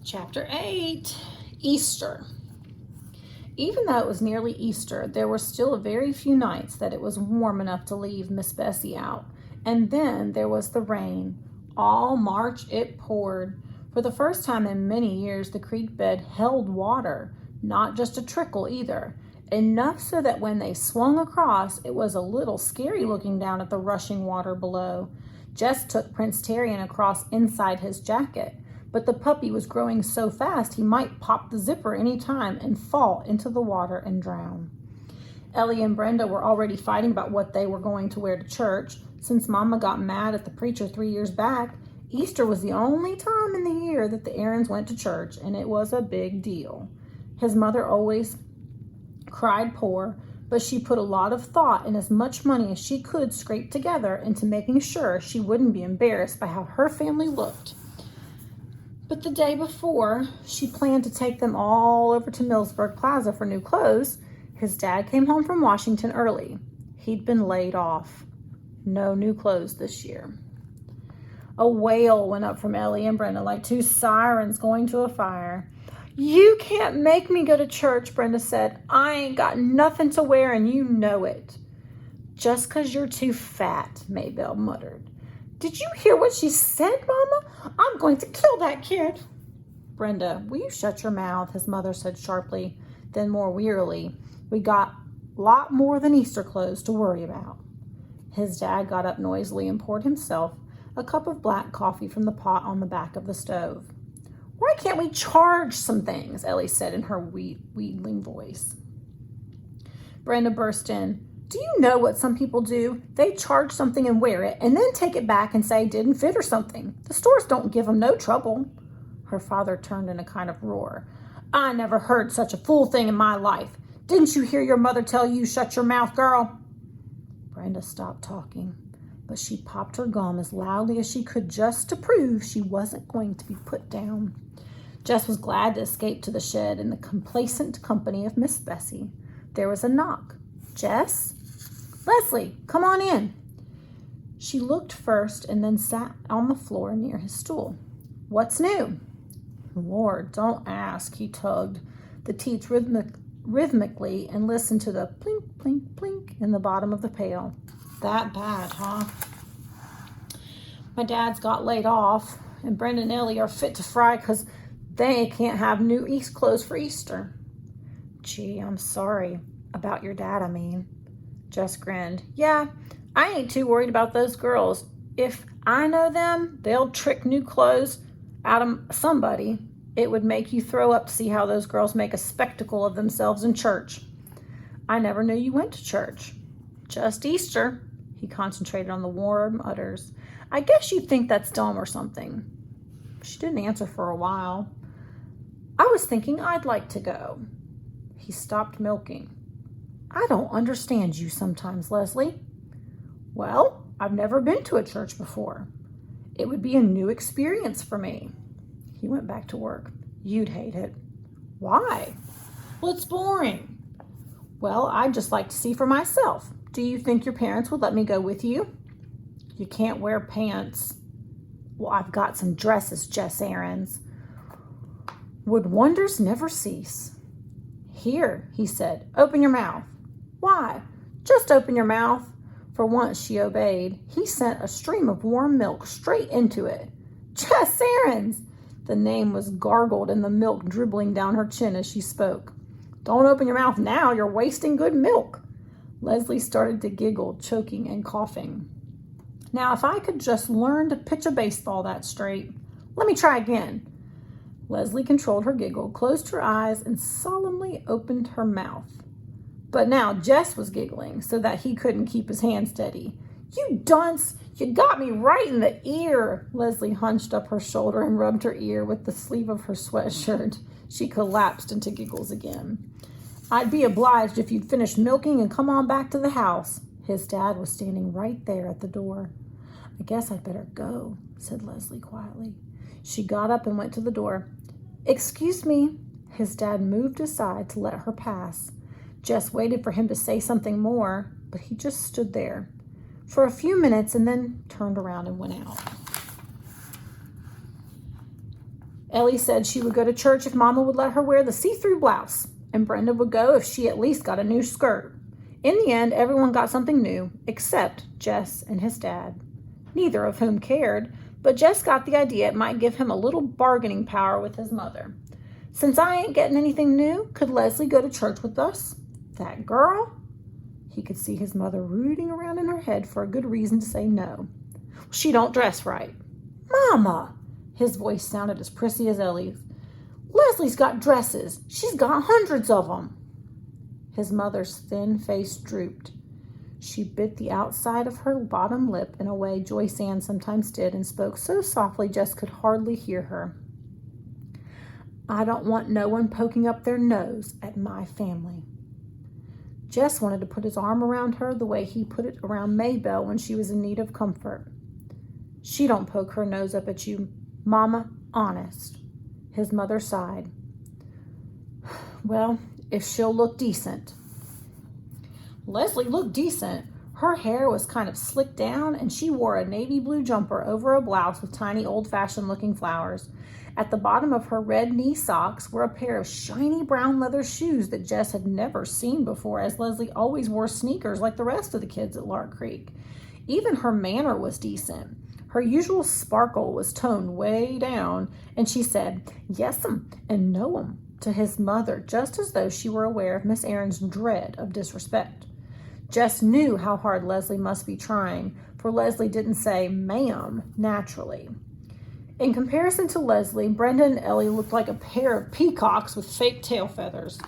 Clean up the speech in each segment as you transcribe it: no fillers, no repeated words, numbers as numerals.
Chapter 8, Easter. Even though it was nearly Easter, there were still a very few nights that it was warm enough to leave Miss Bessie out. And then there was the rain. All March it poured. For the first time in many years, the creek bed held water, not just a trickle either. Enough so that when they swung across, it was a little scary looking down at the rushing water below. Jess took Prince Terrian across inside his jacket. But the puppy was growing so fast he might pop the zipper any time and fall into the water and drown. Ellie and Brenda were already fighting about what they were going to wear to church. Since Mama got mad at the preacher 3 years back, Easter was the only time in the year that the Aarons went to church, and it was a big deal. His mother always cried poor, but she put a lot of thought and as much money as she could scrape together into making sure she wouldn't be embarrassed by how her family looked. But the day before she planned to take them all over to Millsburg Plaza for new clothes, his dad came home from Washington early. He'd been laid off. No new clothes this year. A wail went up from Ellie and Brenda like two sirens going to a fire. "You can't make me go to church," Brenda said. "I ain't got nothing to wear and you know it." "Just 'cause you're too fat," Maybelle muttered. "Did you hear what she said, Mama? I'm going to kill that kid." "Brenda, will you shut your mouth?" his mother said sharply. Then more wearily, "We got a lot more than Easter clothes to worry about." His dad got up noisily and poured himself a cup of black coffee from the pot on the back of the stove. "Why can't we charge some things?" Ellie said in her wheedling voice. Brenda burst in. "Do you know what some people do? They charge something and wear it, and then take it back and say it didn't fit or something. The stores don't give them no trouble." Her father turned in a kind of roar. "I never heard such a fool thing in my life. Didn't you hear your mother tell you, shut your mouth, girl?" Brenda stopped talking, but she popped her gum as loudly as she could just to prove she wasn't going to be put down. Jess was glad to escape to the shed in the complacent company of Miss Bessie. There was a knock. "Jess?" "Leslie, come on in." She looked first and then sat on the floor near his stool. "What's new?" "Lord, don't ask." He tugged the teats rhythmically and listened to the plink, plink, plink in the bottom of the pail. "That bad, huh?" "My dad's got laid off, and Brenda and Ellie are fit to fry because they can't have new East clothes for Easter." "Gee, I'm sorry. About your dad, I mean." Jess grinned. "Yeah, I ain't too worried about those girls. If I know them, they'll trick new clothes out of somebody. It would make you throw up to see how those girls make a spectacle of themselves in church." "I never knew you went to church." "Just Easter." He concentrated on the warm udders. "I guess you think that's dumb or something." She didn't answer for a while. "I was thinking I'd like to go." He stopped milking. "I don't understand you sometimes, Leslie." "Well, I've never been to a church before. It would be a new experience for me." He went back to work. "You'd hate it." "Why?" "Well, it's boring." "Well, I'd just like to see for myself. Do you think your parents would let me go with you?" "You can't wear pants." "Well, I've got some dresses, Jess Aarons." Would wonders never cease? "Here," he said, "open your mouth." "Why?" "Just open your mouth." For once she obeyed. He sent a stream of warm milk straight into it. "Jess Aarons!" The name was gargled and the milk dribbling down her chin as she spoke. "Don't open your mouth now. You're wasting good milk." Leslie started to giggle, choking and coughing. "Now, if I could just learn to pitch a baseball that straight. Let me try again." Leslie controlled her giggle, closed her eyes, and solemnly opened her mouth. But now Jess was giggling so that he couldn't keep his hand steady. "You dunce! You got me right in the ear!" Leslie hunched up her shoulder and rubbed her ear with the sleeve of her sweatshirt. She collapsed into giggles again. "I'd be obliged if you'd finish milking and come on back to the house." His dad was standing right there at the door. "I guess I'd better go," said Leslie quietly. She got up and went to the door. "Excuse me." His dad moved aside to let her pass. Jess waited for him to say something more, but he just stood there for a few minutes and then turned around and went out. Ellie said she would go to church if Mama would let her wear the see-through blouse, and Brenda would go if she at least got a new skirt. In the end, everyone got something new, except Jess and his dad, neither of whom cared, but Jess got the idea it might give him a little bargaining power with his mother. Since I ain't getting anything new, could Leslie go to church with us? That girl? He could see his mother rooting around in her head for a good reason to say no. She don't dress right. Mama! His voice sounded as prissy as Ellie's. Leslie's got dresses. She's got hundreds of them. His mother's thin face drooped. She bit the outside of her bottom lip in a way Joyce Ann sometimes did and spoke so softly Jess could hardly hear her. I don't want no one poking up their nose at my family. Jess wanted to put his arm around her the way he put it around Maybelle when she was in need of comfort. She don't poke her nose up at you, Mama, honest. His mother sighed. Well, if she'll look decent. Leslie looked decent. Her hair was kind of slicked down, and she wore a navy blue jumper over a blouse with tiny old-fashioned looking flowers. At the bottom of her red knee socks were a pair of shiny brown leather shoes that Jess had never seen before, as Leslie always wore sneakers like the rest of the kids at Lark Creek. Even her manner was decent. Her usual sparkle was toned way down, and she said, "Yes'm," and "no'm" to his mother, just as though she were aware of Miss Aaron's dread of disrespect. Jess knew how hard Leslie must be trying, for Leslie didn't say "ma'am" naturally. In comparison to Leslie, Brenda and Ellie looked like a pair of peacocks with fake tail feathers.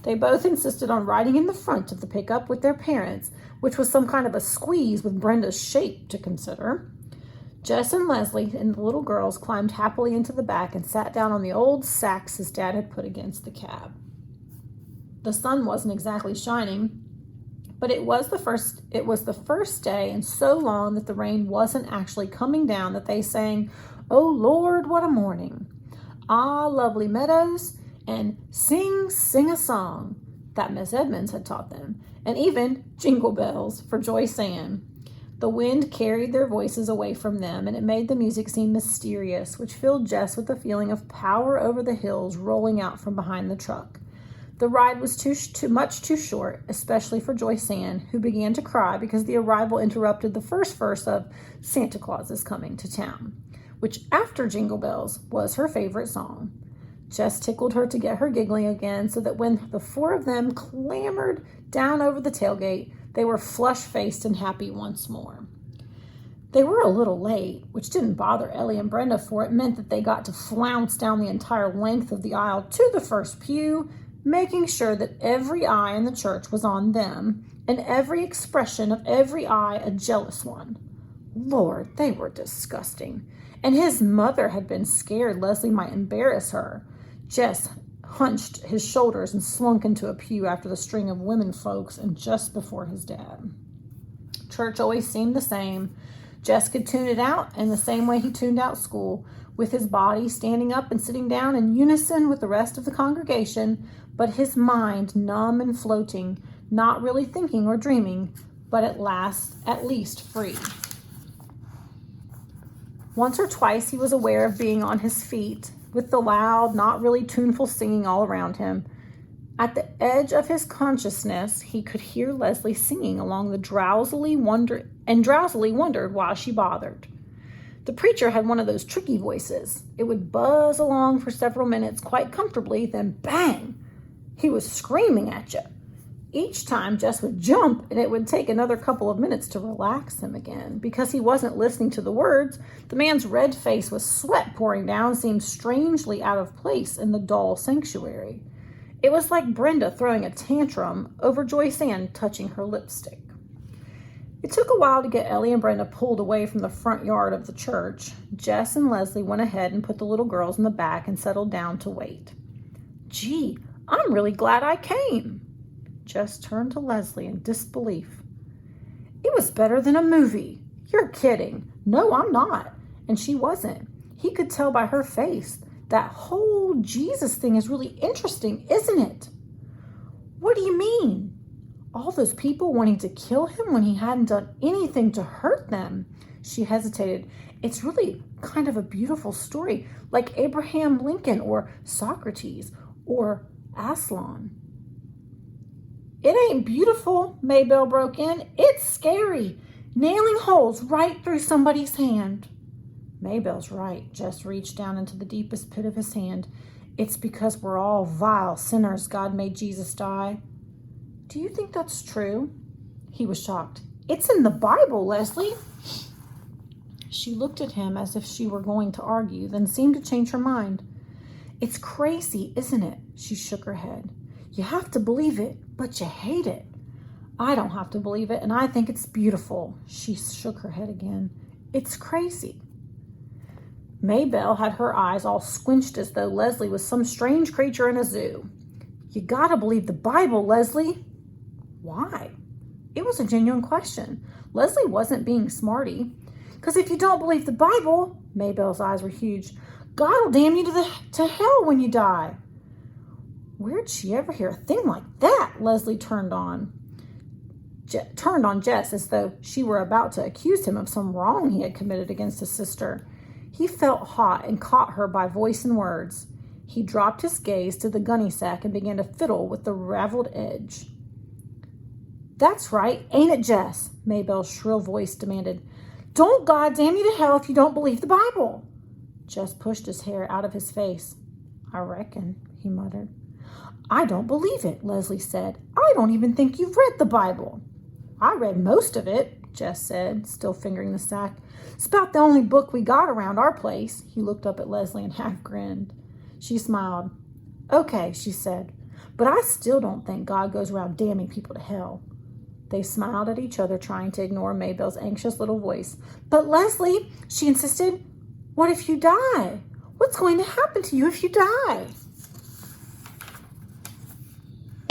They both insisted on riding in the front of the pickup with their parents, which was some kind of a squeeze with Brenda's shape to consider. Jess and Leslie and the little girls climbed happily into the back and sat down on the old sacks his dad had put against the cab. The sun wasn't exactly shining, but it was the first day in so long that the rain wasn't actually coming down that they sang, "Oh Lord, what a morning," "Ah, lovely meadows," and "Sing, sing a song" that Miss Edmonds had taught them, and even "Jingle Bells" for Joyce Ann. The wind carried their voices away from them, and it made the music seem mysterious, which filled Jess with a feeling of power over the hills rolling out from behind the truck. The ride was too much too short, especially for Joyce Ann, who began to cry because the arrival interrupted the first verse of "Santa Claus is Coming to Town," which, after Jingle Bells, was her favorite song. Jess tickled her to get her giggling again, so that when the four of them clambered down over the tailgate, they were flush-faced and happy once more. They were a little late, which didn't bother Ellie and Brenda, for it meant that they got to flounce down the entire length of the aisle to the first pew, making sure that every eye in the church was on them, and every expression of every eye a jealous one. Lord, they were disgusting. And his mother had been scared Leslie might embarrass her. Jess hunched his shoulders and slunk into a pew after the string of women folks and just before his dad. Church always seemed the same. Jess could tune it out in the same way he tuned out school, with his body standing up and sitting down in unison with the rest of the congregation, but his mind numb and floating, not really thinking or dreaming, but at least free. Once or twice he was aware of being on his feet, with the loud, not really tuneful singing all around him. At the edge of his consciousness, he could hear Leslie singing along and drowsily wondered why she bothered. The preacher had one of those tricky voices. It would buzz along for several minutes quite comfortably, then bang! He was screaming at you. Each time Jess would jump, and it would take another couple of minutes to relax him again. Because he wasn't listening to the words, the man's red face with sweat pouring down seemed strangely out of place in the dull sanctuary. It was like Brenda throwing a tantrum over Joyce Ann touching her lipstick. It took a while to get Ellie and Brenda pulled away from the front yard of the church. Jess and Leslie went ahead and put the little girls in the back and settled down to wait. "Gee, I'm really glad I came." Jess turned to Leslie in disbelief. "It was better than a movie." "You're kidding." "No, I'm not." And she wasn't. He could tell by her face. "That whole Jesus thing is really interesting, isn't it?" "What do you mean?" "All those people wanting to kill him when he hadn't done anything to hurt them." She hesitated. It's really kind of a beautiful story, like Abraham Lincoln or Socrates or Aslan. It ain't beautiful, Maybelle broke in. It's scary. Nailing holes right through somebody's hand. Maybelle's right. Jess reached down into the deepest pit of his hand. It's because we're all vile sinners God made Jesus die. Do you think that's true? He was shocked. It's in the Bible, Leslie. She looked at him as if she were going to argue, then seemed to change her mind. It's crazy, isn't it? She shook her head. You have to believe it, but you hate it. I don't have to believe it, and I think it's beautiful. She shook her head again. It's crazy. Maybelle had her eyes all squinched as though Leslie was some strange creature in a zoo. You gotta believe the Bible, Leslie. Why? It was a genuine question. Leslie wasn't being smarty. Because if you don't believe the Bible, Maybelle's eyes were huge, God will damn you to hell when you die. Where'd she ever hear a thing like that? Leslie turned on Jess as though she were about to accuse him of some wrong he had committed against his sister. He felt hot and caught her by voice and words. He dropped his gaze to the gunny sack and began to fiddle with the raveled edge. That's right, ain't it, Jess? Maybelle's shrill voice demanded. Don't God damn you to hell if you don't believe the Bible. Jess pushed his hair out of his face. I reckon, he muttered. I don't believe it, Leslie said. I don't even think you've read the Bible. I read most of it, Jess said, still fingering the sack. It's about the only book we got around our place. He looked up at Leslie and half grinned. She smiled. Okay, she said, but I still don't think God goes around damning people to hell. They smiled at each other, trying to ignore Maybelle's anxious little voice. But Leslie, she insisted, what if you die? What's going to happen to you if you die?